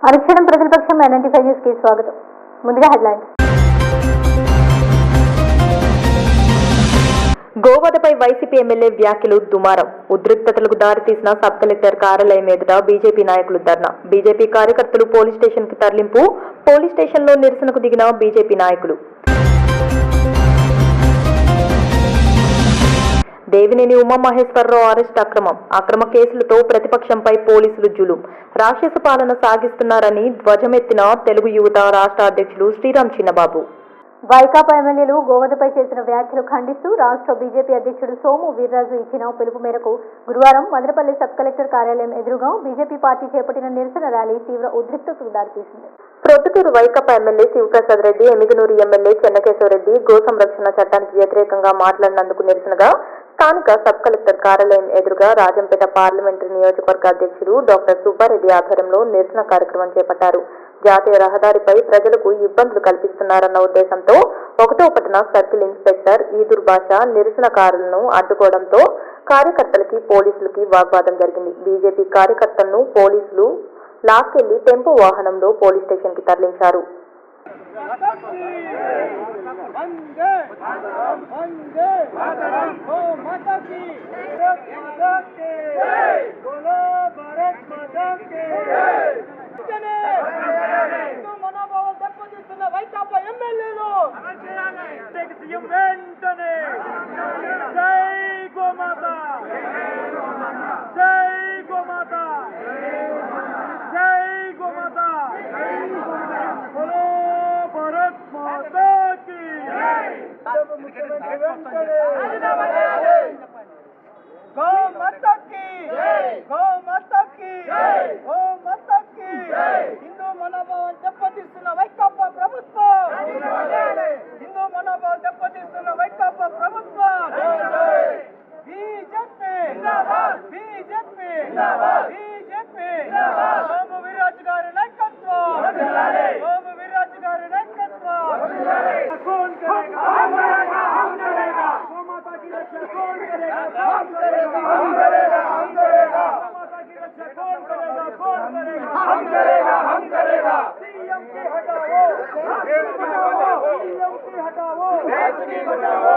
అనుక్షణం ప్రజలపక్షం 95 news కి స్వాగతం. ముందుగా హెడ్లైన్స్. గోవధపై వైసీపీ ఎమ్మెల్యే వ్యాఖ్యలు దుమారం. ఉద్రిక్తతలకు దారితీసిన సబ్ కలెక్టర్ కార్యాలయం ఎదుట బీజేపీ నాయకులు ధర్నా. బీజేపీ కార్యకర్తలు పోలీస్ స్టేషన్ కి తరలింపు. పోలీస్ స్టేషన్లో నిరసనకు దిగిన బీజేపీ నాయకులు. దేవినేని ఉమామహేశ్వరరావు అరెస్ట్ అక్రమ కేసులతో ప్రతిపక్షంపై పోలీసులు జులుం. రాక్షస పాలన సాగిస్తున్నారని ధ్వజమెత్తిన తెలుగు యువత రాష్ట్ర అధ్యక్షులు శ్రీరామ్ చిన్నబాబు. వైకాపా ఎమ్మెల్యేలు గోవధపై చేసిన వ్యాఖ్యలు ఖండిస్తూ రాష్ట్ర బీజేపీ అధ్యక్షుడు సోము వీర్రాజు ఇచ్చిన పిలుపు మేరకు గురువారం మదనపల్లి సబ్ కలెక్టర్ కార్యాలయం ఎదురుగా బీజేపీ పార్టీ చేపట్టిన నిరసన ర్యాలీ తీవ్ర ఉద్రిక్తతకు దారితీసింది. ప్రొద్దుటూరు వైకాపా ఎమ్మెల్యే శివప్రసాద్ రెడ్డి, ఎమిగనూరు ఎమ్మెల్యే చెన్నకేశవరెడ్డి గో సంరక్షణ చట్టానికి వ్యతిరేకంగా మాట్లాడినందుకు నిరసనగా స్థానిక సబ్ కలెక్టర్ కార్యాలయం ఎదురుగా రాజంపేట పార్లమెంటరీ నియోజకవర్గ అధ్యక్షుడు డాక్టర్ సుబ్బారెడ్డి ఆధ్వర్యంలో నిరసన కార్యక్రమం చేపట్టారు. జాతీయ రహదారిపై ప్రజలకు ఇబ్బందులు కల్పిస్తున్నారన్న ఉద్దేశంతో 1వ పట్టణ సర్కిల్ ఇన్స్పెక్టర్ ఈదుర్ భాష నిరసనకారులను అడ్డుకోవడంతో కార్యకర్తలకి పోలీసులకి వాగ్వాదం జరిగింది. బీజేపీ కార్యకర్తలను పోలీసులు లాక్కెళ్లి టెంపో వాహనంలో పోలీస్ స్టేషన్ కి తరలించారు. వైకాపా ఎమ్మెల్యేలు సీఎం వెంటనే జై గోమాత, జై గోమాత, జై గోమాత, బోలో భారత్ మాతా కీ ముఖ్యమంత్రి వెంటనే గో మాతా కీ, గో మాతా కీ, గో మాతా కీ. హిందూ మనోభావాలు దెబ్బతీస్తున్న వైకాపా ప్రభుత్వం, హిందూ మనోభావాలు దెబ్బతీస్తున్న వైకాపా ప్రభుత్వం. BJP BJP BJP Somu Veerraju గారి నాయకత్వం, సోము వీర్రాజు గారి నాయకత్వం. कौन करेगा? हम करेगा, हम करेगा. गौ माता की रक्षा कौन करेगा? हम करेगा, हम करेगा, हम करेगा. गौ माता की रक्षा कौन करेगा? कौन करेगा? हम करेगा, हम करेगा. सीएम की हटाओ, देश की बचाओ. सीएम की हटाओ, देश की बचाओ.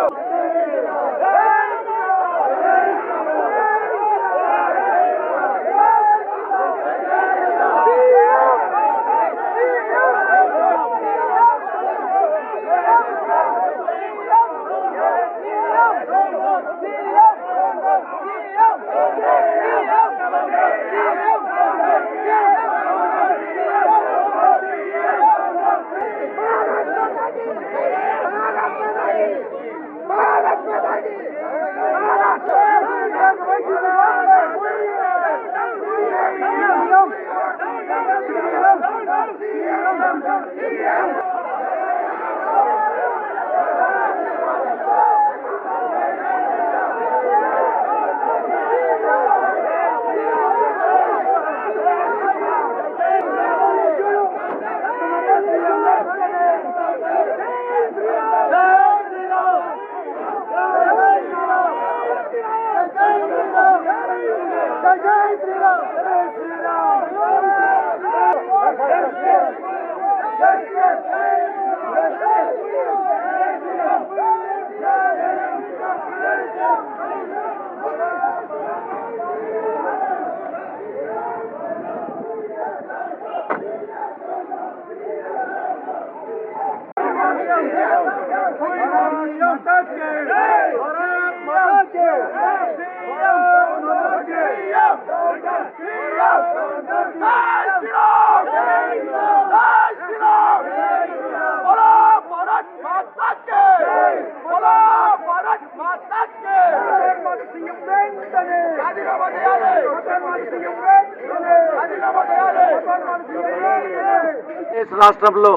రాష్ట్రంలో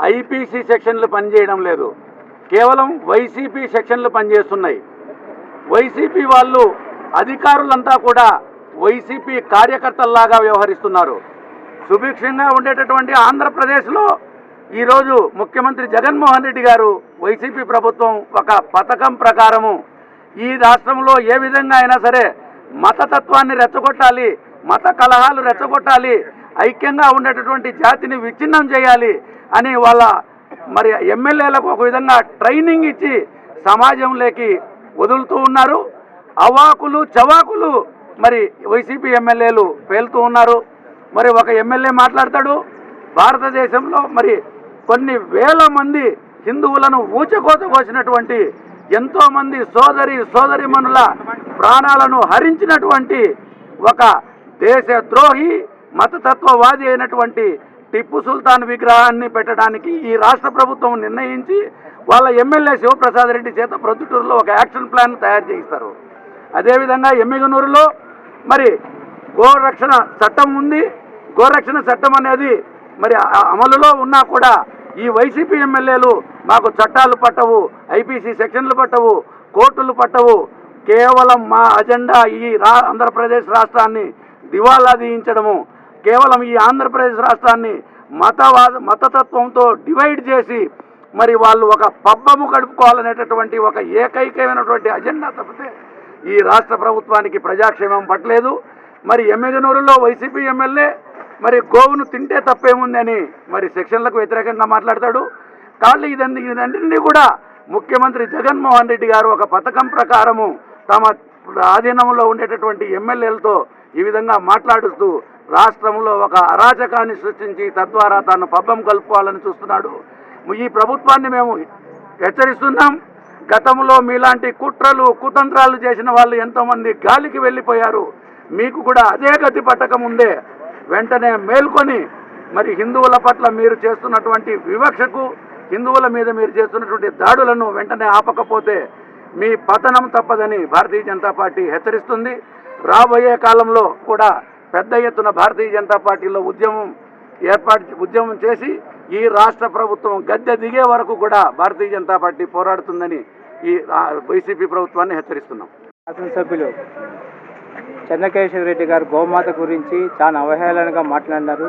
ఐపీసీ సెక్షన్లు పనిచేయడం లేదు, కేవలం వైసీపీ సెక్షన్లు పనిచేస్తున్నాయి. వైసీపీ వాళ్ళు అధికారులంతా కూడా వైసీపీ కార్యకర్తల్లాగా వ్యవహరిస్తున్నారు. సుభిక్షంగా ఉండేటటువంటి ఆంధ్రప్రదేశ్లో ఈరోజు ముఖ్యమంత్రి జగన్మోహన్ రెడ్డి గారు వైసీపీ ప్రభుత్వం ఒక పథకం ప్రకారము ఈ రాష్ట్రంలో ఏ విధంగా అయినా సరే మతతత్వాన్ని రెచ్చగొట్టాలి, మత కలహాలు రెచ్చగొట్టాలి ఐక్యంగా ఉండేటటువంటి జాతిని విచ్ఛిన్నం చేయాలి అని వాళ్ళ మరి ఎమ్మెల్యేలకు ఒక విధంగా ట్రైనింగ్ ఇచ్చి సమాజంలోకి వదులుతూ ఉన్నారు. అవాకులు చవాకులు మరి వైసీపీ ఎమ్మెల్యేలు పేలుతూ ఉన్నారు. మరి ఒక ఎమ్మెల్యే మాట్లాడతాడు, భారతదేశంలో మరి కొన్ని వేల మంది హిందువులను ఊచకోత కోసినటువంటి ఎంతోమంది సోదరిమణుల ప్రాణాలను హరించినటువంటి ఒక దేశద్రోహి మతతత్వవాది అయినటువంటి టిప్పు సుల్తాన్ విగ్రహాన్ని పెట్టడానికి ఈ రాష్ట్ర ప్రభుత్వం నిర్ణయించి వాళ్ళ ఎమ్మెల్యే శివప్రసాద్ రెడ్డి చేత ప్రొద్దుటూరులో ఒక యాక్షన్ ప్లాన్ తయారు చేయిస్తారు. అదేవిధంగా ఎమ్మిగనూరులో మరి గోరక్షణ చట్టం ఉంది. గోరక్షణ చట్టం అనేది మరి అమలులో ఉన్నా కూడా ఈ వైసీపీ ఎమ్మెల్యేలు మాకు చట్టాలు పట్టవు, ఐపీసీ సెక్షన్లు పట్టవు, కోర్టులు పట్టవు, కేవలం మా అజెండా ఈ ఆంధ్రప్రదేశ్ రాష్ట్రాన్ని దివాలా తీయించడము, కేవలం ఈ ఆంధ్రప్రదేశ్ రాష్ట్రాన్ని మతతత్వంతో డివైడ్ చేసి మరి వాళ్ళు ఒక పబ్బము గడుపుకోవాలనేటటువంటి ఒక ఏకైకమైనటువంటి అజెండా తప్పితే ఈ రాష్ట్ర ప్రభుత్వానికి ప్రజాక్షేమం పట్టలేదు. మరి ఎమ్మిగనూరులో వైసీపీ ఎమ్మెల్యే మరి గోవును తింటే తప్పేముందని మరి సెక్షన్లకు వ్యతిరేకంగా మాట్లాడతాడు. కాబట్టి ఇదన్నింటినీ కూడా ముఖ్యమంత్రి జగన్మోహన్ రెడ్డి గారు ఒక పథకం ప్రకారము తమ ఆధీనంలో ఉండేటటువంటి ఎమ్మెల్యేలతో ఈ విధంగా మాట్లాడుతూ రాష్ట్రంలో ఒక అరాచకాన్ని సృష్టించి తద్వారా తాను పబ్బం కలుపుకోవాలని చూస్తున్నాడు. ఈ ప్రభుత్వాన్ని మేము హెచ్చరిస్తున్నాం. గతంలో మీలాంటి కుట్రలు కుతంత్రాలు చేసిన వాళ్ళు ఎంతోమంది గాలికి వెళ్ళిపోయారు. మీకు కూడా అదే గతి పట్టకముందే వెంటనే మేల్కొని మరి హిందువుల పట్ల మీరు చేస్తున్నటువంటి వివక్షకు, హిందువుల మీద మీరు చేస్తున్నటువంటి దాడులను వెంటనే ఆపకపోతే మీ పతనం తప్పదని భారతీయ జనతా పార్టీ హెచ్చరిస్తుంది. రాబోయే కాలంలో కూడా పెద్ద ఎత్తున భారతీయ జనతా పార్టీలో ఉద్యమం చేసి ఈ రాష్ట్ర ప్రభుత్వం గద్దె దిగే వరకు కూడా భారతీయ జనతా పార్టీ పోరాడుతుందని ఈ వైసీపీ ప్రభుత్వాన్ని హెచ్చరిస్తున్నాం. శాసనసభ్యులు చెన్నకేశవ రెడ్డి గారు గోమాత గురించి చాలా అవహేళనగా మాట్లాడినారు.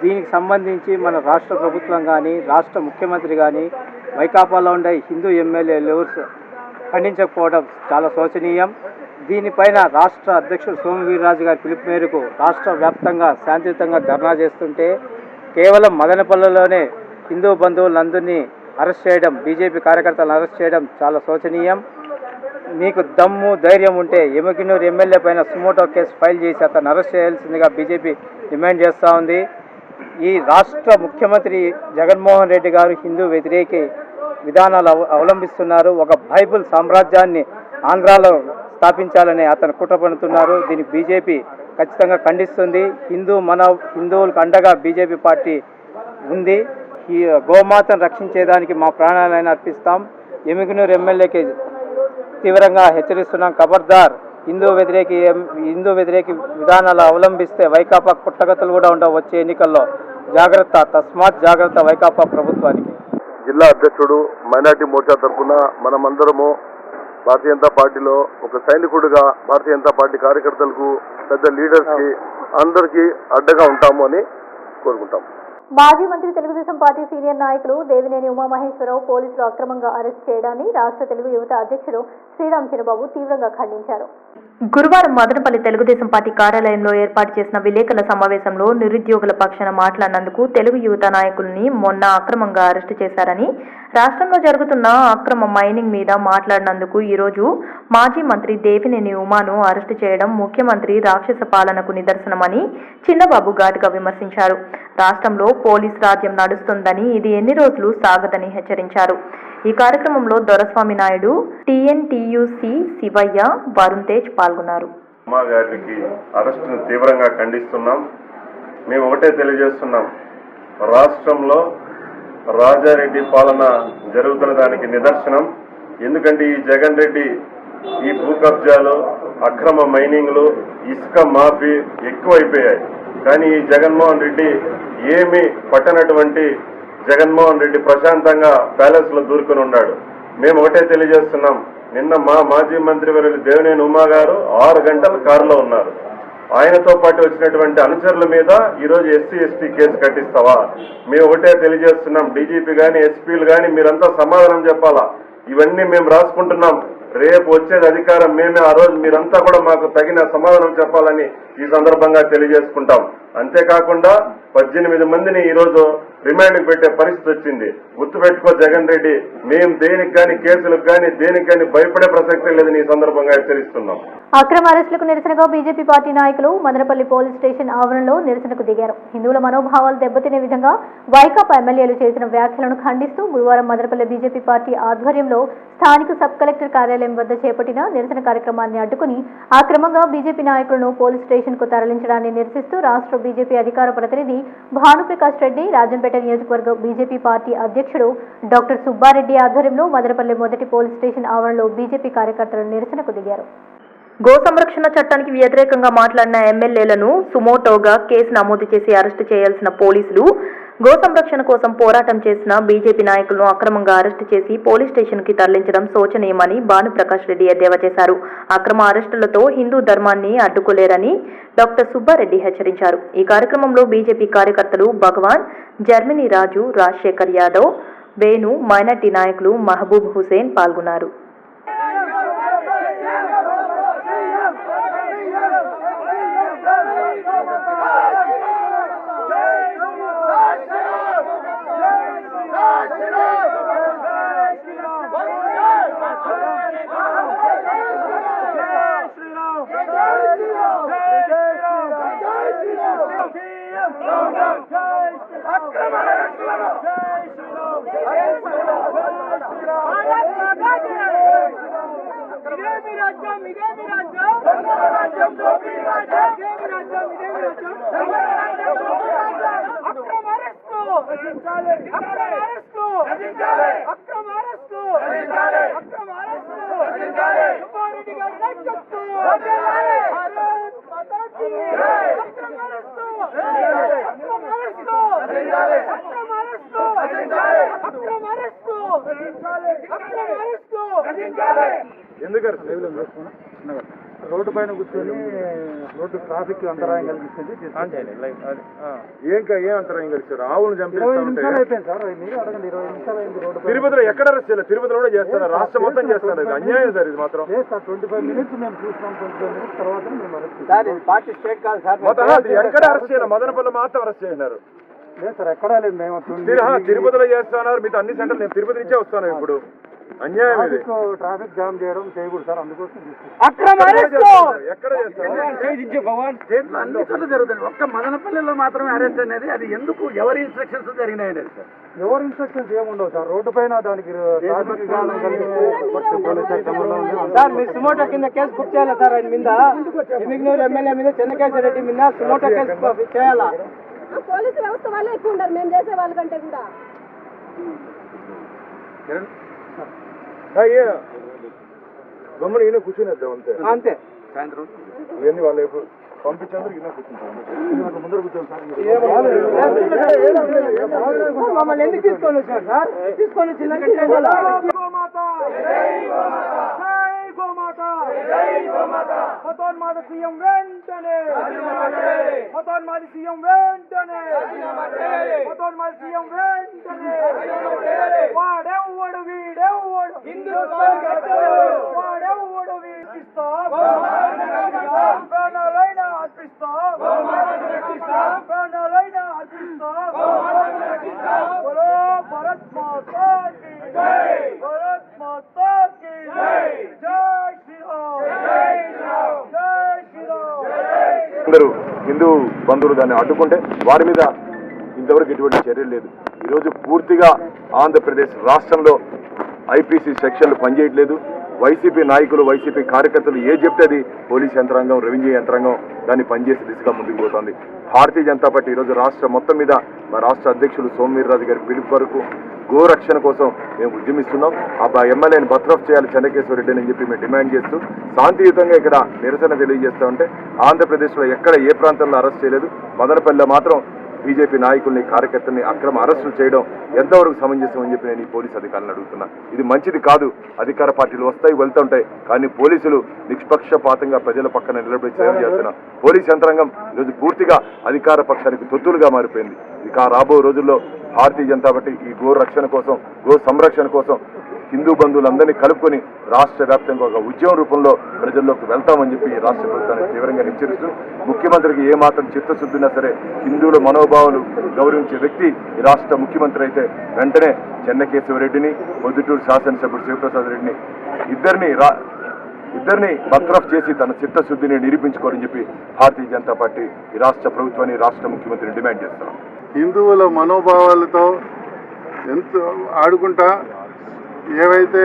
దీనికి సంబంధించి మన రాష్ట్ర ప్రభుత్వం కానీ రాష్ట్ర ముఖ్యమంత్రి కానీ వైకాపాలో ఉండే హిందూ ఎమ్మెల్యేలు ఖండించకపోవడం చాలా శోచనీయం. దీనిపైన రాష్ట్ర అధ్యక్షుడు సోము వీర్రాజు గారి పిలుపు మేరకు రాష్ట్ర వ్యాప్తంగా శాంతియుతంగా ధర్నా చేస్తుంటే కేవలం మదనపల్లిలోనే హిందూ బంధువులందరినీ అరెస్ట్ చేయడం, బీజేపీ కార్యకర్తలను అరెస్ట్ చేయడం చాలా శోచనీయం. మీకు దమ్ము ధైర్యం ఉంటే ఎమ్మిగనూరు ఎమ్మెల్యే పైన సుమోటో కేసు ఫైల్ చేసి అతను అరెస్ట్ చేయాల్సిందిగా బీజేపీ డిమాండ్ చేస్తూ ఉంది. ఈ రాష్ట్ర ముఖ్యమంత్రి జగన్మోహన్ రెడ్డి గారు హిందూ వ్యతిరేక విధానాలు అవలంబిస్తున్నారు. ఒక బైబుల్ సామ్రాజ్యాన్ని ఆంధ్రాలో స్థాపించాలని అతను కుట్ర పన్నుతున్నారు. దీన్ని బీజేపీ ఖచ్చితంగా ఖండిస్తుంది. హిందువులకు అండగా బీజేపీ పార్టీ ఉంది. ఈ గోమాతను రక్షించేదానికి మా ప్రాణాలను అర్పిస్తాం. ఎమ్మిగనూరు ఎమ్మెల్యేకి తీవ్రంగా హెచ్చరిస్తున్నాం. ఖబర్దార్, హిందూ వ్యతిరేక విధానాలు అవలంబిస్తే వైకాపా పుట్టగతులు కూడా ఉండవు. వచ్చే ఎన్నికల్లో జాగ్రత్త, తస్మాత్ జాగ్రత్త వైకాపా ప్రభుత్వానికి. జిల్లా అధ్యక్షుడు మైనార్టీ మోర్చా తరఫున మనమందరము భారతీయ జనతా పార్టీలో ఒక సైనికుడిగా భారతీయ జనతా పార్టీ కార్యకర్తలకు, పెద్ద లీడర్స్కి అందరికీ అడ్డగా ఉంటాము అని కోరుకుంటాం. మాజీ మంత్రి తెలుగుదేశం పార్టీ సీనియర్ నాయకులు దేవినేని ఉమామహేశ్వరరావు పోలీసులు అక్రమంగా అరెస్ట్ చేయడాన్ని రాష్ట్ర తెలుగు యువత అధ్యక్షుడు శ్రీరామ్ చిన్నబాబు తీవ్రంగా ఖండించారు. గురువారం మదనపల్లి తెలుగుదేశం పార్టీ కార్యాలయంలో ఏర్పాటు చేసిన విలేకరుల సమావేశంలో నిరుద్యోగుల పక్షాన మాట్లాడినందుకు తెలుగు యువత నాయకుల్ని మొన్న అక్రమంగా అరెస్టు చేశారని, రాష్ట్రంలో జరుగుతున్న అక్రమ మైనింగ్ మీద మాట్లాడినందుకు ఈరోజు మాజీ మంత్రి దేవినేని ఉమాను అరెస్టు చేయడం ముఖ్యమంత్రి రాక్షస పాలనకు నిదర్శనమని చిన్నబాబు ఘాటుగా విమర్శించారు. రాష్ట్రంలో పోలీస్ రాజ్యం నడుస్తుందని, ఇది ఎన్ని రోజులు సాగదని హెచ్చరించారు. ఈ కార్యక్రమంలో దొరస్వామి నాయుడు, టీఎన్టీయూసీ శివయ్య, వరుణ్ తేజ్ పాల్గొన్నారు. ఉమా గారికి అరెస్టును తీవ్రంగా ఖండిస్తున్నాం. మేము ఒకటే తెలియజేస్తున్నాం, రాష్ట్రంలో రాజారెడ్డి పాలన జరుగుతున్న దానికి నిదర్శనం. ఎందుకంటే ఈ జగన్ రెడ్డి ఈ భూ కబ్జాలు, అక్రమ మైనింగ్లు, ఇసుక మాఫీ ఎక్కువైపోయాయి. కానీ ఈ జగన్మోహన్ రెడ్డి ఏమీ పట్టనటువంటి జగన్మోహన్ రెడ్డి ప్రశాంతంగా ప్యాలెస్ లో దూరుకుని ఉన్నాడు. మేము ఒకటే తెలియజేస్తున్నాం, నిన్న మా మాజీ మంత్రి వర్యులు దేవినేని ఉమా గారు 6 గంటలు కారులో ఉన్నారు. ఆయనతో పాటు వచ్చినటువంటి అనుచరుల మీద ఈరోజు ఎస్సీ ఎస్టీ కేసు కట్టిస్తావా? మేము ఒకటే తెలియజేస్తున్నాం, డీజీపీ కానీ ఎస్పీలు కానీ మీరంతా సమాధానం చెప్పాలా. ఇవన్నీ మేము రాసుకుంటున్నాం. రేపు వచ్చేది అధికారం మేమే. ఆ రోజు మీరంతా కూడా మాకు తగిన సమాధానం చెప్పాలని ఈ సందర్భంగా తెలియజేసుకుంటాం. అంతేకాకుండా 18 మందిని ఈరోజు రిమాండ్కి పెట్టే పరిస్థితి వచ్చింది. గుర్తుపెట్టుకో జగన్ రెడ్డి, మేము దేనికి కానీ కేసులకు కానీ దేనికి కానీ భయపడే ప్రసక్తే లేదని ఈ సందర్భంగా హెచ్చరిస్తున్నాం. అక్రమ అరెస్టులకు నిరసనగా బీజేపీ పార్టీ నాయకులు మదనపల్లి పోలీస్ స్టేషన్ ఆవరణలో నిరసనకు దిగారు. హిందువుల మనోభావాలు దెబ్బతినే విధంగా వైకాపా ఎమ్మెల్యేలు చేసిన వ్యాఖ్యలను ఖండిస్తూ గురువారం మదనపల్లి బీజేపీ పార్టీ ఆధ్వర్యంలో స్థానిక సబ్ కలెక్టర్ కార్యాలయం వద్ద చేపట్టిన నిరసన కార్యక్రమాన్ని అడ్డుకుని అక్రమంగా బీజేపీ నాయకులను పోలీస్ స్టేషన్ కు తరలించడాన్ని నిరసిస్తూ రాష్ట్ర బీజేపీ అధికార ప్రతినిధి భానుప్రకాష్ రెడ్డి, రాజంపేట నియోజకవర్గ బీజేపీ పార్టీ అధ్యక్షుడు డాక్టర్ సుబ్బారెడ్డి ఆధ్వర్యంలో మదనపల్లి మొదటి పోలీస్ స్టేషన్ ఆవరణలో బీజేపీ కార్యకర్తలు నిరసనకు దిగారు. గో సంరక్షణ చట్టానికి వ్యతిరేకంగా మాట్లాడిన ఎమ్మెల్యేలను సుమోటోగా కేసు నమోదు చేసి అరెస్టు చేయాల్సిన పోలీసులు గో సంరక్షణ కోసం పోరాటం చేసిన బీజేపీ నాయకులను అక్రమంగా అరెస్టు చేసి పోలీస్ స్టేషన్ కి తరలించడం శోచనీయమని భానుప్రకాష్ రెడ్డి ఎద్దేవా చేశారు. అక్రమ అరెస్టులతో హిందూ ధర్మాన్ని అడ్డుకోలేరని డాక్టర్ సుబ్బారెడ్డి హెచ్చరించారు. ఈ కార్యక్రమంలో బీజేపీ కార్యకర్తలు భగవాన్, జర్మినీ రాజు, రాజశేఖర్ యాదవ్, వేణు, మైనార్టీ నాయకులు మహబూబ్ హుసేన్ పాల్గొన్నారు. రోడ్డు పైన కూర్చొని రోడ్డు ట్రాఫిక్ అంతరాయం కలిగిస్తుంది. ఏం అంతరాయం కలిగించారు? ఆవులు అయిపోయింది సార్, మీరు అడగండి. 20 నిమిషాలు అయింది రోడ్డు. తిరుపతిలో ఎక్కడ అరెస్ట్ చేయాలి? తిరుపతిలో కూడా చేస్తారు, రాష్ట్రం మొత్తం చేస్తారు. ఇది అన్యాయం సార్. ఇది మాత్రం లేదు సార్, 25 మినిట్స్ మేము చూస్తాం. 25 మినిట్స్ తర్వాత మేము అరెస్ట్ పార్టీ స్టేట్ కాదు సార్. ఎక్కడ అరెస్ట్ చేయాలి? మదనపల్లి మాత్రం అరెస్ట్ చేసినారు. లేదు సార్, ఎక్కడా లేదు. మేము తిరుపతిలో చేస్తున్నారు, మీతో అన్ని సెంటర్లు. నేను తిరుపతి నుంచే వస్తాను. ఇప్పుడు అన్యాయం ఇది. ట్రాఫిక్ జామ్ చేయడం చేయకూడదు సార్, అందుకోసం ఎక్కడ చేస్తారు? అన్ని చోట్ల జరుగుతుంది. ఒక్క మదనపల్లిలో మాత్రమే అరెస్ట్ అనేది, అది ఎందుకు, ఎవరి ఇన్స్ట్రక్షన్స్ జరిగినాయి అనేది సార్. ఎవరు ఇన్స్ట్రక్షన్స్ ఏముండవు సార్. రోడ్డు పైన దానికి సార్ మీరు సుమోటో కింద కేసు బుక్ చేయాలా సార్? ఆయన మీద ఎమ్మిగనూరు ఎమ్మెల్యే మీద చెన్నకేశ్వరరెడ్డి మీద సుమోటో కేసు చేయాలా? పోలీసు వ్యవస్థ వాళ్ళే ఎక్కువ ఉంటారు మేము చేసే వాళ్ళకంటే కూడా. గమ్మున ఈయన కూర్చునేద్దాం అంతే. అంతే సాయంత్రం ఇవన్నీ వాళ్ళు పంపించారు. ఈయన కూర్చుంటాం. ముందర కూర్చోండి సార్. మమ్మల్ని ఎందుకు తీసుకొని వచ్చారు సార్? తీసుకొని మతోన్మాద సీఎం వెంటనే, మతోన్మాది సీఎం వెంటనే, మతోన్మాద సీఎం వెంటనే. వాడెవ్వడు వీడెవ్వడు వాడెవ్వడు వీడిస్తా ప్రాణాలైనా అర్పిస్తా, ప్రాణాలైనా అర్పిస్తా. బోలో భారత్ మాతా కీ జై, భారత్ మాతా కీ జై. జై శ్రీరామ్, జై శ్రీరామ్, జై శ్రీరామ్. అందరూ హిందూ బంధువులు దాన్ని అడ్డుకుంటే వారి మీద ఇంతవరకు ఎటువంటి చర్యలు లేదు. ఈరోజు పూర్తిగా ఆంధ్రప్రదేశ్ రాష్ట్రంలో ఐపీసీ సెక్షన్లు పనిచేయట్లేదు. వైసీపీ నాయకులు, వైసీపీ కార్యకర్తలు ఏ చెప్తే అది పోలీస్ యంత్రాంగం, రెవెన్యూ యంత్రాంగం దాన్ని పనిచేసే దిశగా ముందుకు పోతుంది. భారతీయ జనతా పార్టీ ఈరోజు రాష్ట్రం మొత్తం మీద మా రాష్ట్ర అధ్యక్షులు సోమవీర్రాజు గారి పిలుపు వరకు గోరక్షణ కోసం మేము ఉద్యమిస్తున్నాం. ఆ ఎమ్మెల్యేని బర్తరఫ్ చేయాలి చెన్నకేశ్వరరెడ్డి అని చెప్పి మేము డిమాండ్ చేస్తూ శాంతియుతంగా ఇక్కడ నిరసన తెలియజేస్తూ ఉంటే ఆంధ్రప్రదేశ్లో ఎక్కడ ఏ ప్రాంతంలో అరెస్ట్ చేయలేదు. మదనపల్లిలో మాత్రం బీజేపీ నాయకుల్ని, కార్యకర్తల్ని అక్రమ అరెస్టులు చేయడం ఎంతవరకు సమంజసం అని చెప్పి నేను ఈ పోలీసు అధికారులను అడుగుతున్నా. ఇది మంచిది కాదు. అధికార పార్టీలు వస్తాయి, వెళ్తుంటాయి, కానీ పోలీసులు నిష్పక్షపాతంగా ప్రజల పక్కన నిలబడి సేవ చేస్తున్న పోలీస్ యంత్రాంగం ఈరోజు పూర్తిగా అధికార పక్షానికి తొత్తులుగా మారిపోయింది. ఇక రాబో రోజుల్లో భారతీయ జనతా పార్టీ ఈ గో రక్షణ కోసం, గో సంరక్షణ కోసం హిందూ బంధువులందరినీ కలుపుకొని రాష్ట్ర వ్యాప్తంగా ఒక ఉద్యమ రూపంలో ప్రజల్లోకి వెళ్తామని చెప్పి రాష్ట్ర ప్రభుత్వాన్ని తీవ్రంగా హెచ్చరిస్తూ ముఖ్యమంత్రికి ఏమాత్రం చిత్తశుద్ధి ఉన్నా సరే హిందువుల మనోభావాలు గౌరవించే వ్యక్తి ఈ రాష్ట్ర ముఖ్యమంత్రి అయితే వెంటనే చెన్నకేశవరెడ్డిని, పొద్దుటూరు శాసనసభ్యుడు శివప్రసాద్ రెడ్డిని ఇద్దరిని బర్తరఫ్ చేసి తన చిత్తశుద్ధిని నిరూపించుకోరని చెప్పి భారతీయ జనతా పార్టీ ఈ రాష్ట్ర ప్రభుత్వాన్ని, రాష్ట్ర ముఖ్యమంత్రిని డిమాండ్ చేస్తున్నాం. హిందువుల మనోభావాలతో ఎంతో ఆడుకుంటా ఏవైతే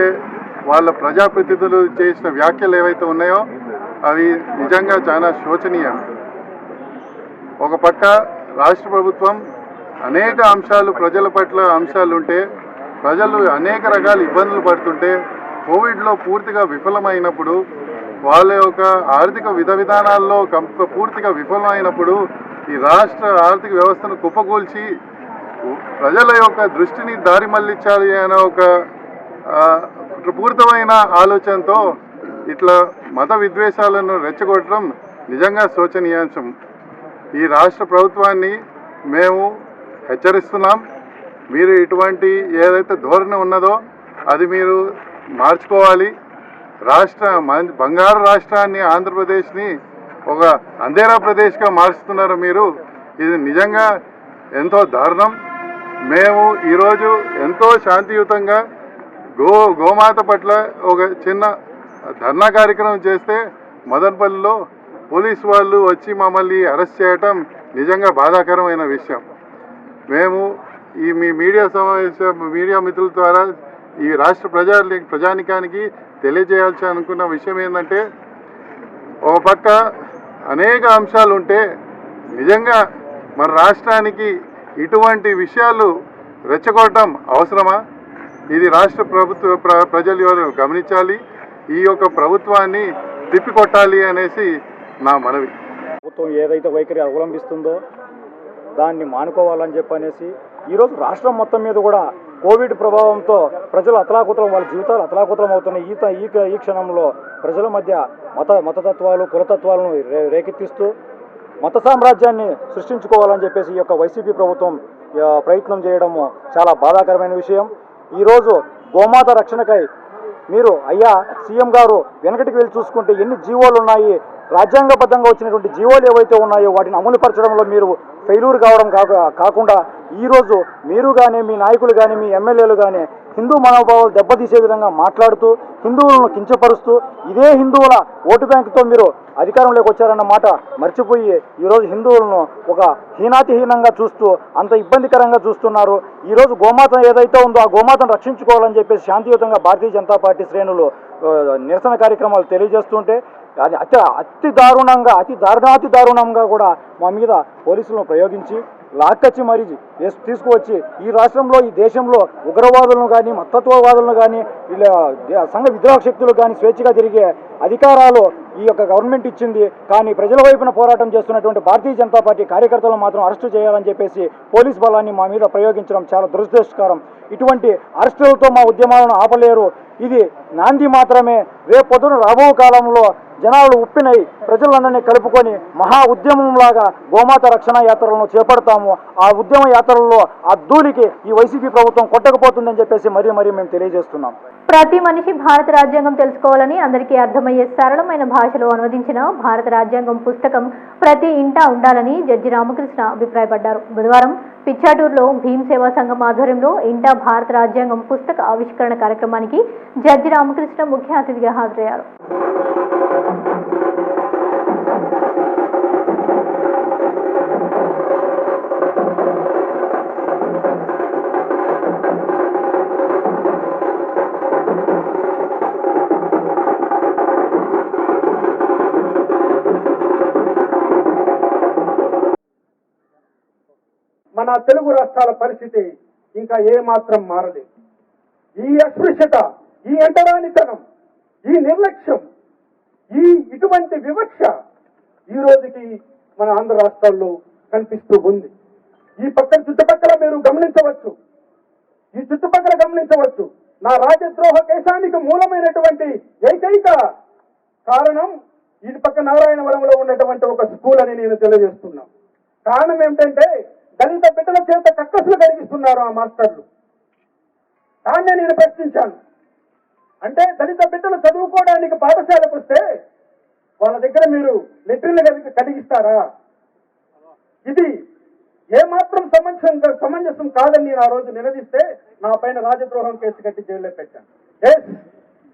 వాళ్ళ ప్రజాప్రతినిధులు చేసిన వ్యాఖ్యలు ఏవైతే ఉన్నాయో అవి నిజంగా చాలా శోచనీయం. ఒక పక్క రాష్ట్ర ప్రభుత్వం అనేక అంశాలు ప్రజల పట్ల అంశాలు ఉంటే ప్రజలు అనేక రకాల ఇబ్బందులు పడుతుంటే కోవిడ్లో పూర్తిగా విఫలమైనప్పుడు వాళ్ళ యొక్క ఆర్థిక విధానాల్లో పూర్తిగా విఫలమైనప్పుడు ఈ రాష్ట్ర ఆర్థిక వ్యవస్థను కుప్పకూల్చి ప్రజల యొక్క దృష్టిని దారి మళ్లించాలి అనే ఒక పూర్తమైన ఆలోచనతో ఇట్లా మత విద్వేషాలను రెచ్చగొట్టడం నిజంగా శోచనీయాంశం. ఈ రాష్ట్ర ప్రభుత్వాన్ని మేము హెచ్చరిస్తున్నాం. మీరు ఇటువంటి ఏదైతే ధోరణి ఉన్నదో అది మీరు మార్చుకోవాలి. బంగారు రాష్ట్రాన్ని ఆంధ్రప్రదేశ్ని ఒక అంధేరా ప్రదేశ్గా మారుస్తున్నారు మీరు. ఇది నిజంగా ఎంతో దారుణం. మేము ఈరోజు ఎంతో శాంతియుతంగా గోమాత పట్ల ఒక చిన్న ధర్నా కార్యక్రమం చేస్తే మదనపల్లిలో పోలీసు వాళ్ళు వచ్చి మమ్మల్ని అరెస్ట్ చేయటం నిజంగా బాధాకరమైన విషయం. మేము మీ మీడియా మిత్రుల ద్వారా ఈ రాష్ట్ర ప్రజానికానికి తెలియజేయాల్సి అనుకున్న విషయం ఏంటంటే, ఒక పక్క అనేక అంశాలు ఉంటే నిజంగా మన రాష్ట్రానికి ఇటువంటి విషయాలు రెచ్చగొట్టడం అవసరమా? ఇది రాష్ట్ర ప్రజలు ఎవరు గమనించాలి. ఈ యొక్క ప్రభుత్వాన్ని తిప్పికొట్టాలి అనేసి నా మనవి. ప్రభుత్వం ఏదైతే వైఖరి అవలంబిస్తుందో దాన్ని మానుకోవాలని చెప్పనేసి ఈరోజు రాష్ట్రం మొత్తం మీద కూడా కోవిడ్ ప్రభావంతో ప్రజలు అతలాకుతలం, వాళ్ళ జీవితాలు అతలాకుతలం అవుతున్నాయి. ఈ క్షణంలో ప్రజల మధ్య మతతత్వాలు, కులతత్వాలను రేకెత్తిస్తూ మత సామ్రాజ్యాన్ని సృష్టించుకోవాలని చెప్పేసి ఈ యొక్క వైసీపీ ప్రభుత్వం ప్రయత్నం చేయడము చాలా బాధాకరమైన విషయం. ఈరోజు గోమాత రక్షణకై మీరు అయ్యా సీఎం గారు వెనకటికి వెళ్ళి చూసుకుంటే ఎన్ని జీవోలు ఉన్నాయి, రాజ్యాంగబద్ధంగా వచ్చినటువంటి జీవోలు ఏవైతే ఉన్నాయో వాటిని అమలుపరచడంలో మీరు ఫెయిల్యూర్ కావడం కాకుండా ఈరోజు మీరు కానీ, మీ నాయకులు కానీ, మీ ఎమ్మెల్యేలు కానీ హిందూ మనోభావాలు దెబ్బతీసే విధంగా మాట్లాడుతూ హిందువులను కించపరుస్తూ ఇదే హిందువుల ఓటు బ్యాంకుతో మీరు అధికారంలోకి వచ్చారన్న మాట మర్చిపోయి ఈరోజు హిందువులను ఒక హీనాతిహీనంగా చూస్తూ అంత ఇబ్బందికరంగా చూస్తున్నారు. ఈరోజు గోమాత ఏదైతే ఉందో ఆ గోమాతను రక్షించుకోవాలని చెప్పేసి శాంతియుతంగా భారతీయ జనతా పార్టీ శ్రేణులు నిరసన కార్యక్రమాలు తెలియజేస్తుంటే అది అతి దారుణంగా కూడా మా మీద పోలీసులను ప్రయోగించి లాక్కచ్చి మరీ తీసుకువచ్చి ఈ రాష్ట్రంలో, ఈ దేశంలో ఉగ్రవాదులను కానీ, మతత్వవాదులను కానీ, సంఘ విద్రోహ శక్తులు కానీ స్వేచ్ఛగా తిరిగే అధికారాలు ఈ యొక్క గవర్నమెంట్ ఇచ్చింది. కానీ ప్రజల వైపున పోరాటం చేస్తున్నటువంటి భారతీయ జనతా పార్టీ కార్యకర్తలను మాత్రం అరెస్టు చేయాలని చెప్పేసి పోలీస్ బలాన్ని మా మీద ప్రయోగించడం చాలా దురదృష్టకరం. ఇటువంటి అరెస్టులతో మా ఉద్యమాలను ఆపలేరు. ఇది నాంది మాత్రమే. రేపొద్దున రాబో కాలంలో జనాలు ఉప్పినై ప్రజలందరినీ కలుపుకొని మహా ఉద్యమంలాగా గోమాత రక్షణ యాత్రలను చేపడతాము. ఆ ఉద్యమ యాత్రల్లో ఆ ధూళికి ఈ వైసీపీ ప్రభుత్వం కొట్టకపోతుందని చెప్పేసి మరీ మేము తెలియజేస్తున్నాం. ప్రతి మనిషి భారత రాజ్యాంగం తెలుసుకోవాలని అందరికీ అర్థమయ్యే సరళమైన భాషలో అనువదించిన భారత రాజ్యాంగం పుస్తకం ప్రతి ఇంటా ఉండాలని జడ్జి రామకృష్ణ అభిప్రాయపడ్డారు. బుధవారం పిచ్చాటూరులో భీమ్ సేవా సంఘం ఆధ్వర్యంలో ఇంటా భారత రాజ్యాంగం పుస్తక ఆవిష్కరణ కార్యక్రమానికి జడ్జి రామకృష్ణ ముఖ్య అతిథిగా హాజరయ్యారు. మన తెలుగు రాష్ట్రాల పరిస్థితి ఇంకా ఏమాత్రం మారలేదు. ఈ అస్పృశ్యత, ఈ ఎంటరానితనం, ఈ నిర్లక్ష్యం, ఇటువంటి వివక్ష ఈ రోజుకి మన ఆంధ్ర రాష్ట్రాల్లో కనిపిస్తూ ఉంది. ఈ చుట్టుపక్కల మీరు గమనించవచ్చు. నా రాజద్రోహ కేశానికి మూలమైనటువంటి ఏకైక కారణం ఇటు పక్క నారాయణవరంలో ఉన్నటువంటి ఒక స్కూల్ అని నేను తెలియజేస్తున్నా. కారణం ఏమిటంటే దళిత బిడ్డల చేత కక్కసులు కలిగిస్తున్నారు ఆ మాస్టర్లు. దాన్నే నేను ప్రశ్నించాను. అంటే దళిత బిడ్డలు చదువుకోవడానికి పాఠశాలకు వస్తే వాళ్ళ దగ్గర మీరు లెట్రిన్లు కలిగిస్తారా? ఇది ఏమాత్రం సమంజసం కాదని నేను ఆ రోజు నిలదీస్తే నా పైన రాజద్రోహం కేసు కట్టి జైల్లో పెట్టాను.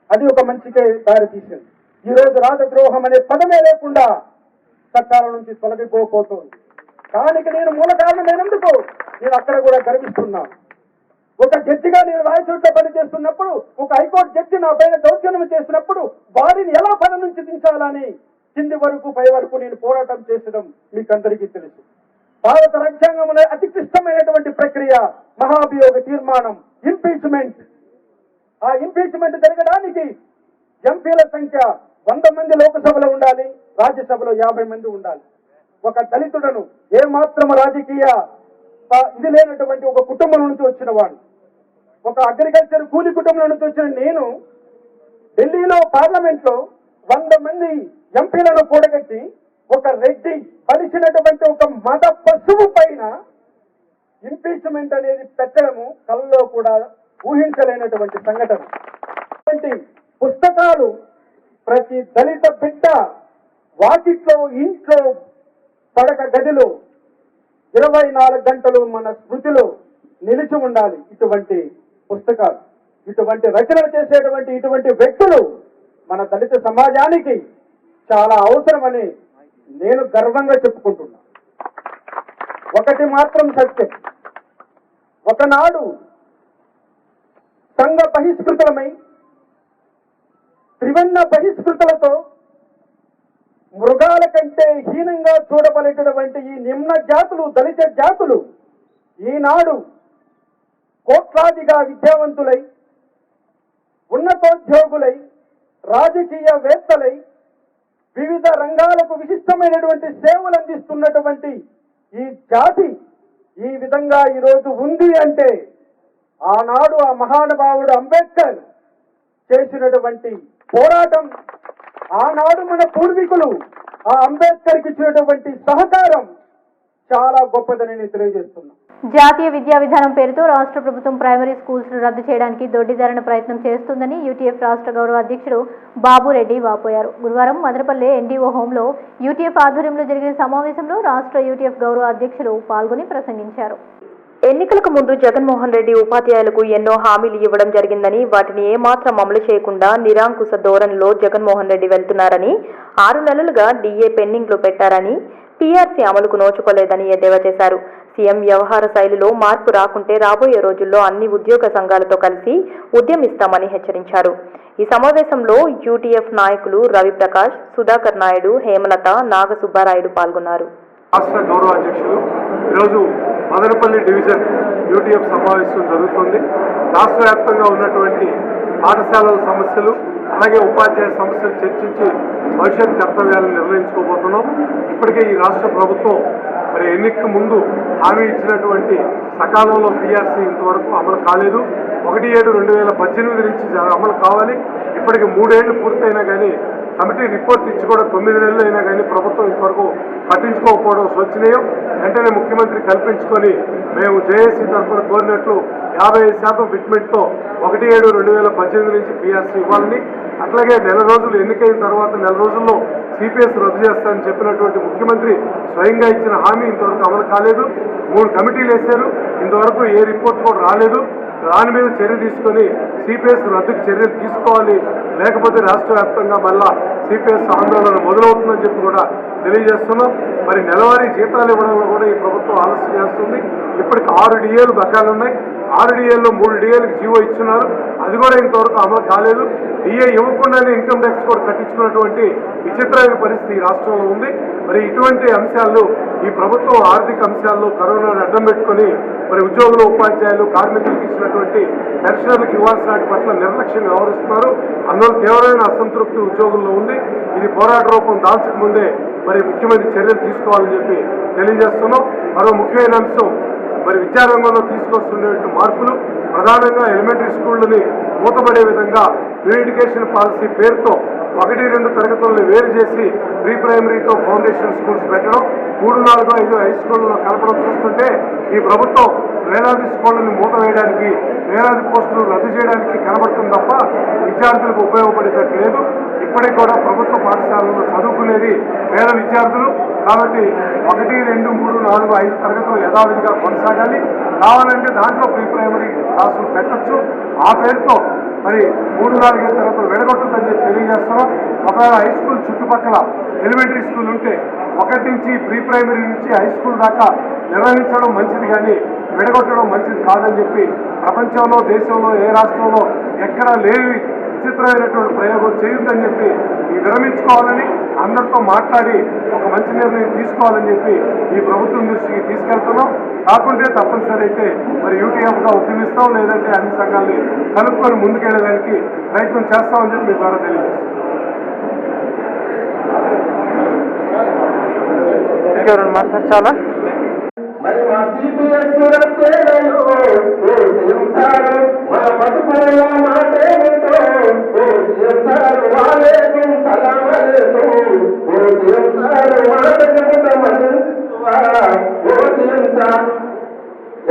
అది ఒక మంచికే దారి తీసింది. ఈ రోజు రాజద్రోహం అనే పదమే లేకుండా చట్టాల నుంచి తొలగిపోతుంది. దానికి నేను మూల కారణమైనందుకు నేను అక్కడ కూడా గర్విస్తున్నాను. ఒక జడ్జిగా నేను రాయచోట్ల పనిచేస్తున్నప్పుడు ఒక హైకోర్టు జడ్జి నా పైన దౌర్జన్యం చేసినప్పుడు వారిని ఎలా పని నుంచి దించాలని కింది వరకు పై వరకు నేను పోరాటం చేసడం మీకందరికీ తెలుసు. భారత రాజ్యాంగంలో అతి క్లిష్టమైనటువంటి ప్రక్రియ మహాభియోగ తీర్మానం, ఇంపీచ్మెంట్. ఆ ఇంపీచ్మెంట్ జరగడానికి ఎంపీల సంఖ్య 100 మంది లోకసభలో ఉండాలి, రాజ్యసభలో 50 మంది ఉండాలి. ఒక దళితుడను ఏమాత్రం రాజకీయ ఇది లేనటువంటి ఒక కుటుంబం నుంచి వచ్చిన వాడు, ఒక అగ్రికల్చర్ కూలి కుటుంబం నుంచి వచ్చిన నేను ఢిల్లీలో పార్లమెంట్ లో 100 మంది ఎంపీలను కూడగట్టి ఒక రెడ్డి కలిసినటువంటి ఒక మత పశువు పైన ఇంపీచ్మెంట్ అనేది పెట్టడము కళ్ళలో కూడా ఊహించలేనటువంటి సంఘటన. పుస్తకాలు ప్రతి దళిత బిడ్డ వాకిట్లో, ఇంట్లో, పడక గదిలో 24 గంటలు మన స్మృతిలో నిలిచి ఉండాలి. ఇటువంటి పుస్తకాలు, ఇటువంటి రచనలు చేసేటువంటి ఇటువంటి వ్యక్తులు మన దళిత సమాజానికి చాలా అవసరమని నేను గర్వంగా చెప్పుకుంటున్నా. ఒకటి మాత్రం సత్యం, ఒకనాడు సంఘ బహిష్కృతమై త్రివర్ణ బహిష్కృతులతో మృగాల కంటే హీనంగా చూడబడేటటువంటి ఈ నిమ్న జాతులు, దళిత జాతులు ఈనాడు కోట్లాదిగా విద్యావంతులై, ఉన్నతోద్యోగులై, రాజకీయవేత్తలై, వివిధ రంగాలకు విశిష్టమైనటువంటి సేవలు అందిస్తున్నటువంటి ఈ జాతి ఈ విధంగా ఈరోజు ఉంది అంటే ఆనాడు ఆ మహానుభావుడు అంబేద్కర్ చేసినటువంటి పోరాటం, ఆనాడు మన పూర్వీకులు ఆ అంబేద్కర్కి ఇచ్చినటువంటి సహకారం చాలా గొప్పదని నేను తెలియజేస్తున్నా. జాతీయ విద్యా విధానం పేరుతో రాష్ట్ర ప్రభుత్వం ప్రైమరీ స్కూల్స్ ను రద్దు చేయడానికి దొడ్డిదారిన ప్రయత్నం చేస్తుందని యూటీఎఫ్ రాష్ట్ర గౌరవ అధ్యక్షుడు బాబురెడ్డి వాపోయారు. గురువారం మదనపల్లె ఎన్డీఓ హోంలో యూటీఎఫ్ ఆధ్వర్యంలో జరిగిన సమావేశంలో రాష్ట్ర యూటీఎఫ్ గౌరవ అధ్యక్షులు పాల్గొని ప్రసంగించారు. ఎన్నికలకు ముందు జగన్మోహన్ రెడ్డి ఉపాధ్యాయులకు ఎన్నో హామీలు ఇవ్వడం జరిగిందని, వాటిని ఏమాత్రం అమలు చేయకుండా నిరాంకుశ ధోరణిలో జగన్మోహన్ రెడ్డి వెళ్తున్నారని, 6 నెలలుగా డీఏ పెండింగ్ లో పెట్టారని, పీఆర్సీ అమలుకు నోచుకోలేదని ఎద్దేవా చేశారు. సీఎం వ్యవహార శైలిలో మార్పు రాకుంటే రాబోయే రోజుల్లో అన్ని ఉద్యోగ సంఘాలతో కలిసి ఉద్యమిస్తామని హెచ్చరించారు. ఈ సమావేశంలో యూటీఎఫ్ నాయకులు రవిప్రకాష్, సుధాకర్ నాయుడు, హేమలత, నాగసుబ్బారాయుడు పాల్గొన్నారు. రాష్ట్ర గౌరవ అధ్యక్షులు ఈరోజు మదనపల్లి డివిజన్ యూటీఎఫ్ సమావేశం జరుగుతుంది. రాష్ట్ర వ్యాప్తంగా ఉన్నటువంటి పాఠశాలల సమస్యలు, అలాగే ఉపాధ్యాయ సమస్యలు చర్చించి భవిష్యత్ కర్తవ్యాలను నిర్ణయించుకోబోతున్నాం. ఇప్పటికే ఈ రాష్ట్ర ప్రభుత్వం మరి ఎన్నికకు ముందు హామీ ఇచ్చినటువంటి సకాలంలో పీఆర్సీ ఇంతవరకు అమలు కాలేదు. 1/7/2018 నుంచి అమలు కావాలి. ఇప్పటికి 3 ఏళ్లు పూర్తయినా కానీ, కమిటీ రిపోర్ట్ ఇచ్చి కూడా 9 నెలలు అయినా కానీ ప్రభుత్వం ఇంతవరకు పట్టించుకోకపోవడం శోచనీయం. వెంటనే ముఖ్యమంత్రి కల్పించుకొని మేము జేఏసీ తరఫున కోరినట్లు 55% ఫిట్మెంట్తో 1/7/2018 నుంచి పీఆర్సీ ఇవ్వాలని, అట్లాగే నెల రోజులు ఎన్నికైన తర్వాత నెల రోజుల్లో సిపిఎస్ రద్దు చేస్తారని చెప్పినటువంటి ముఖ్యమంత్రి స్వయంగా ఇచ్చిన హామీ ఇంతవరకు అమలు కాలేదు. 3 కమిటీలు వేశారు, ఇంతవరకు ఏ రిపోర్ట్ కూడా రాలేదు. దాని మీద చర్య తీసుకొని సిపిఎస్ రద్దుకు చర్యలు తీసుకోవాలి, లేకపోతే రాష్ట్ర వ్యాప్తంగా మళ్ళా సిపిఎస్ ఆందోళన మొదలవుతుందని చెప్పి కూడా తెలియజేస్తున్నాం. మరి నెలవారీ జీతాలు ఇవ్వడంలో కూడా ఈ ప్రభుత్వం ఆలస్యం చేస్తుంది. ఇప్పటికి 6 డిఏలు బకాయిలు ఉన్నాయి. 6 డిఏల్లో 3 డిఏలకు జీవో ఇచ్చున్నారు, అది కూడా ఇంతవరకు అమలు కాలేదు. డిఏ ఇవ్వకుండానే ఇన్కమ్ ట్యాక్స్ కూడా కట్టించుకున్నటువంటి విచిత్రమైన పరిస్థితి ఈ రాష్ట్రంలో ఉంది. మరి ఇటువంటి అంశాలు ఈ ప్రభుత్వం ఆర్థిక అంశాల్లో కరోనాను అడ్డం పెట్టుకొని మరి ఉద్యోగులు, ఉపాధ్యాయులు, కార్మికులకు ఇచ్చినటువంటి పెన్షనర్లకు ఇవ్వాల్సిన వాటి పట్ల నిర్లక్ష్యంగా వ్యవహరిస్తున్నారు. అందువల్ల తీవ్రమైన అసంతృప్తి ఉద్యోగుల్లో ఉంది. ఇది పోరాట రూపం దాల్చక ముందే మరి ముఖ్యమంత్రి చర్యలు తీసుకోవాలని చెప్పి తెలియజేస్తున్నాం. మరో ముఖ్యమైన అంశం మరి విద్యారంగంలో తీసుకొస్తున్నటువంటి మార్పులు, ప్రధానంగా ఎలిమెంటరీ స్కూళ్ళని మూతపడే విధంగా న్యూ ఎడ్యుకేషన్ పాలసీ పేరుతో 1-2 తరగతులను వేరు చేసి ప్రీ ప్రైమరీతో ఫౌండేషన్ స్కూల్స్ పెట్టడం, 3, 4, 5 హై స్కూళ్ళలో కలపడం చూస్తుంటే ఈ ప్రభుత్వం వేలాది స్కూళ్ళని మూత వేయడానికి, వేలాది పోస్టులు రద్దు చేయడానికి కనబడుతుంది తప్ప విద్యార్థులకు ఉపయోగపడేటట్టు లేదు. ఇప్పటికి కూడా ప్రభుత్వ పాఠశాలలో చదువుకునేది పేద విద్యార్థులు. కాబట్టి 1, 2, 3, 4, 5 తరగతులు యథావిధిగా కొనసాగాలి. కావాలంటే దాంట్లో ప్రీ ప్రైమరీ క్లాసులు పెట్టచ్చు. ఆ పేరుతో మరి 3, 4 తరగతులు విడగొట్టదని చెప్పి తెలియజేస్తున్నాం. ఒకవేళ హై స్కూల్ చుట్టుపక్కల ఎలిమెంటరీ స్కూల్ ఉంటే 1 నుంచి ప్రీ ప్రైమరీ నుంచి హై స్కూల్ దాకా నిర్వహించడం మంచిది, కానీ విడగొట్టడం మంచిది కాదని చెప్పి ప్రపంచంలో, దేశంలో ఏ రాష్ట్రంలో ఎక్కడా లేని విచిత్రమైనటువంటి ప్రయోగం చేయొద్దని చెప్పి విరమించుకోవాలని, అందరితో మాట్లాడి ఒక మంచి నిర్ణయం తీసుకోవాలని చెప్పి ఈ ప్రభుత్వం దృష్టికి తీసుకెళ్తున్నాం. కాకుంటే తప్పనిసరి అయితే మరి యూటీఎఫ్గా ఉద్యమిస్తాం, లేదంటే అన్ని సంఘాలని కలుపుకొని ముందుకెళ్ళడానికి ప్రయత్నం చేస్తామని చెప్పి మీ ద్వారా తెలియజేస్తాం. ఇంకెవరైనా మాట్లాడాలా? మరి మా సిపిఎస్ మా బతుకుల మాటేమిటో వాలేకుం సలాం అలైకుం మాట చెబుతా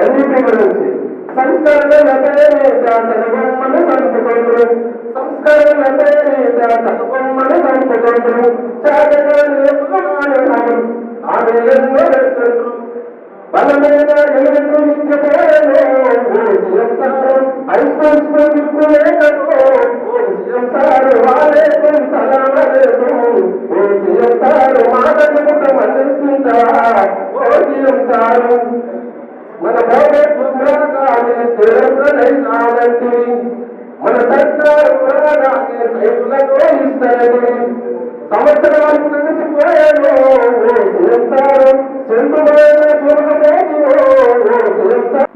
ఎన్నిటి గురించి సంస్కరణ చదువమ్మను చంపుకుంటారు, సంస్కరణ చదువమ్మను చంపుకుంటారు, చాటగా ఆమె ఎన్నో పెడుతుంటారు. బలమైన ఎలుగు నిత్యపోయాను హై స్కూల్ వాలేకుం సలాం అలైకుం మాట చెబుతా మళ్ళిస్తుంటావా ఓ సీఎం సారు. మన ప్రభుత్వం మన సర్కారు రైతులకు ఇస్తారని సంవత్సరాలకు కలిసిపోయాను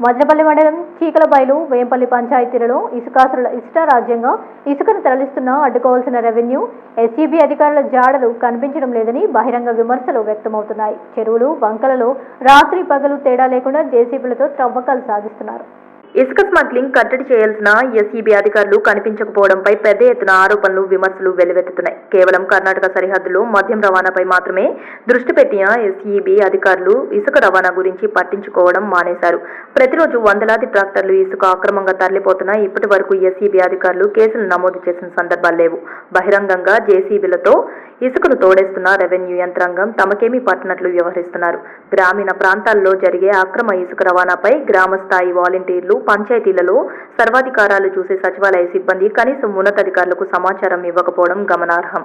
మదనపల్లి మండలం చీకలబైలు వేంపల్లి పంచాయతీలలో ఇసుకాసుల ఇష్టారాజ్యంగా ఇసుకను తరలిస్తున్నా అడ్డుకోవాల్సిన రెవెన్యూ, ఎస్ఈబీ అధికారుల జాడలు కనిపించడం లేదని బహిరంగ విమర్శలు వ్యక్తమవుతున్నాయి. చెరువులు, బంకలలో రాత్రి పగలు తేడా లేకుండా జేసీబీలతో త్రవ్వకాలు సాగిస్తున్నారు. ఇసుక స్మగ్లింగ్ కట్టడి చేయాల్సిన ఎస్ఈబీ అధికారులు కనిపించకపోవడంపై పెద్ద ఎత్తున ఆరోపణలు, విమర్శలు వెల్లువెత్తుతున్నాయి. కేవలం కర్ణాటక సరిహద్దులో మద్యం రవాణాపై మాత్రమే దృష్టి పెట్టిన ఎస్ఈబీ అధికారులు ఇసుక రవాణా గురించి పట్టించుకోవడం మానేశారు. ప్రతిరోజు వందలాది ట్రాక్టర్లు ఇసుక అక్రమంగా తరలిపోతున్నా ఇప్పటి వరకు ఎస్ఈబీ అధికారులు కేసులు నమోదు చేసిన సందర్భాలు లేవు. బహిరంగంగా జేసీబీలతో ఇసుకను తోడేస్తున్న రెవెన్యూ యంత్రాంగం తమకేమీ పట్టనట్లు వ్యవహరిస్తున్నారు. గ్రామీణ ప్రాంతాల్లో జరిగే అక్రమ ఇసుక రవాణాపై గ్రామ స్థాయి వాలంటీర్లు, పంచాయతీలలో సర్వాధికారాలు చూసే సచివాలయ సిబ్బంది కనీసం ఉన్నతాధికారులకు సమాచారం ఇవ్వకపోవడం గమనార్హం.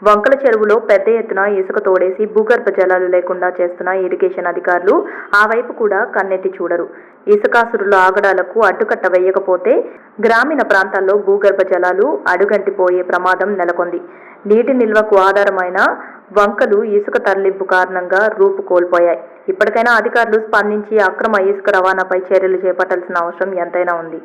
వంకల చెరువులో పెద్ద ఎత్తున ఇసుక తోడేసి భూగర్భ జలాలు లేకుండా చేస్తున్న ఇరిగేషన్ అధికారులు ఆ వైపు కూడా కన్నెత్తి చూడరు. ఇసుకాసురుల ఆగడాలకు అడ్డుకట్ట వేయకపోతే గ్రామీణ ప్రాంతాల్లో భూగర్భ జలాలు అడుగంటిపోయే ప్రమాదం నెలకొంది. నీటి నిల్వకు ఆధారమైన వంకలు ఇసుక తరలింపు కారణంగా రూపు కోల్పోయాయి. ఇప్పటికైనా అధికారులు స్పందించి అక్రమ ఇసుక రవాణాపై చర్యలు చేపట్టాల్సిన అవసరం ఎంతైనా ఉంది.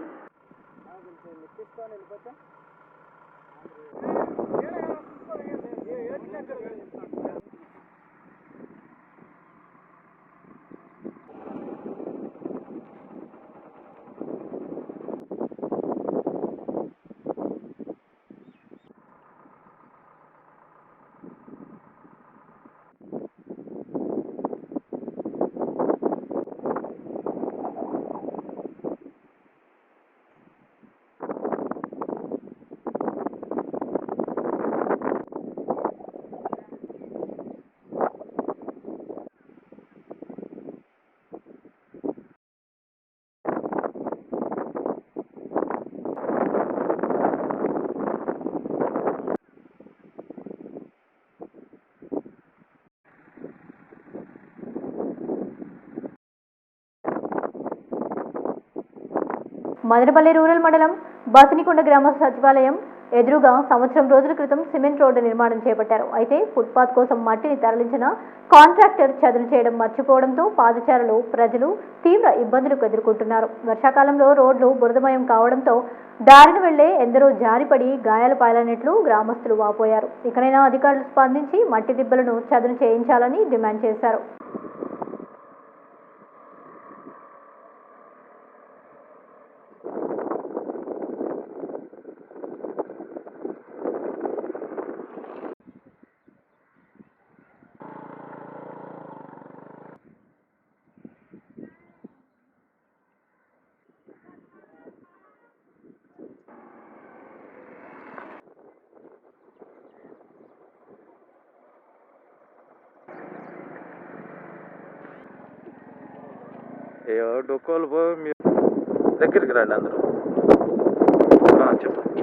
మదనపల్లి రూరల్ మండలం బసినికొండ గ్రామ సచివాలయం ఎదురుగా సంవత్సరం రోజుల క్రితం సిమెంట్ రోడ్డు నిర్మాణం చేపట్టారు. అయితే ఫుట్పాత్ కోసం మట్టిని తరలించిన కాంట్రాక్టర్ చదును చేయడం మర్చిపోవడంతో పాదచారులు, ప్రజలు తీవ్ర ఇబ్బందులు ఎదుర్కొంటున్నారు. వర్షాకాలంలో రోడ్లు బురదమయం కావడంతో దారిన వెళ్లే ఎందరో జారిపడి గాయాలు పాలైనట్లు గ్రామస్తులు వాపోయారు. ఇకనైనా అధికారులు స్పందించి మట్టి దిబ్బలను చదును చేయించాలని డిమాండ్ చేశారు. డొక్కోలు పోయి మీరు దగ్గరికి రండి అందరూ చెప్పండి.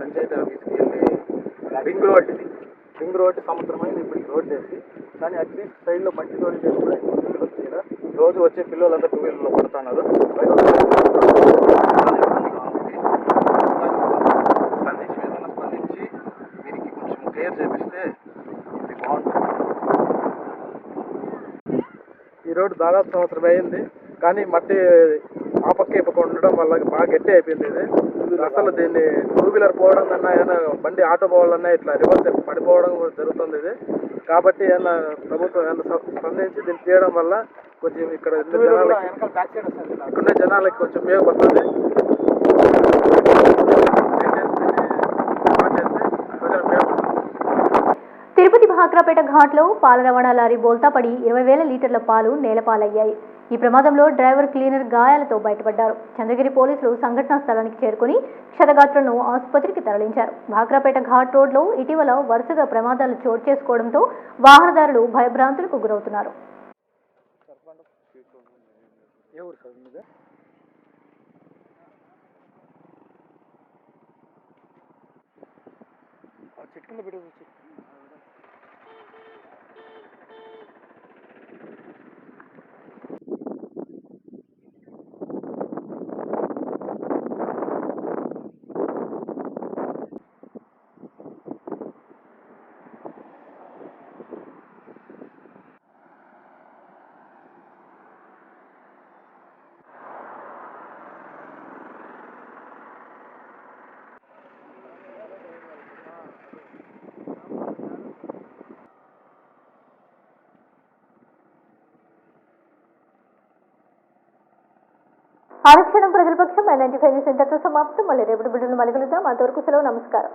పంచాయతీ ఆఫీస్కి వెళ్ళి రింగ్ రోడ్డు సంవత్సరమైంది ఇప్పుడు రోడ్ వేసి, కానీ అట్లీస్ట్ సైడ్లో మట్టి రోడ్డు చేసి కూడా రోజు వచ్చే పిల్లలంతా 2 వీలర్లో పడుతున్నారు. స్పందించి దీనికి కొంచెం క్లియర్ చేపిస్తే ఇది బాగుంటుంది. ఈ రోడ్డు దాదాపు సంవత్సరం అయింది, కానీ మట్టి ఆ పక్క ఈ పక్క ఉండడం వల్ల బాగా గట్టి అయిపోయింది. ఇది అసలు దీన్ని 2 వీలర్ పోవడం కన్నా ఏమైనా బండి ఆటో పోవాలన్నా ఇట్లా రివర్స్ పడిపోవడం జరుగుతుంది ఇది. కాబట్టి ఏమైనా ప్రభుత్వం ఏమైనా స్పందించి దీన్ని తీయడం వల్ల కొంచెం ఇక్కడ జనాలకి కొంచెం ఉపయోగపడుతుంది. తిరుపతి భాక్రాపేట ఘాట్లో పాల రవాణా లారీ బోల్తా పడి 20,000 లీటర్ల పాలు నేలపాలయ్యాయి. ఈ ప్రమాదంలో డ్రైవర్ క్లీనర్ గాయాలతో బయటపడ్డారు. చంద్రగిరి పోలీసులు సంఘటనా స్థలానికి చేరుకుని క్షతగాత్రులను ఆసుపత్రికి తరలించారు. భాక్రాపేట ఘాట్ రోడ్లో ఇటీవల వరుసగా ప్రమాదాలు చోటు చేసుకోవడంతో వాహనదారులు భయభ్రాంతులకు గురవుతున్నారు. ఆరక్షణం ప్రజల పక్షం 95 ఇంతతో సమాప్తం. మళ్ళీ రేపటి బిడ్డలు మళ్ళీ కలుద్దాం. అంతవరకు సెలవు. నమస్కారం.